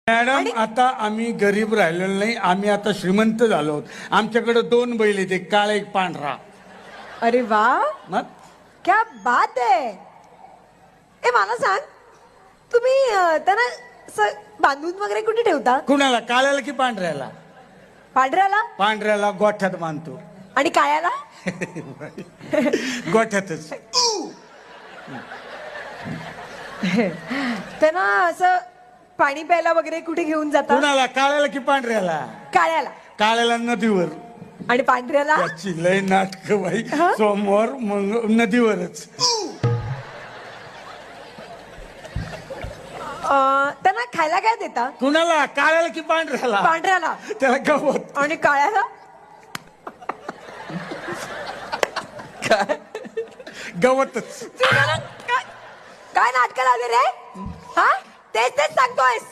Madam आता आम्ही गरीब राहिलेलो नाही, आम्ही आता श्रीमंत झालो आहोत. आमच्याकडे 2 बैल आहेत, एक काळा एक पांढरा. अरे वा, मग क्या बात आहे. ए मला सांग, तुम्ही त्यांना असं बांधून वगैरे कुठे ठेवता? कुणाला, काळ्याला की पांढऱ्याला? पांढऱ्याला. पांढऱ्याला गोठ्यात बांधतो. आणि काळ्याला? गोठ्यातच. त्यांना असं पाणी प्यायला वगैरे कुठे घेऊन जाता? कुणाला, काळ्याला की पांढऱ्याला? काळ्याला. काळ्याला नदीवर. आणि पांढऱ्याला? त्याची लय नाटक बाई. हा? सोमवार मग नदीवरच. त्यांना खायला काय देता? कुणाला, काळ्याला की पांढऱ्याला? पांढऱ्याला. त्याला गवत. आणि काळ्याला? गवतच. काय नाटक लावले रे? हा, तेच तेच सांगतोयस.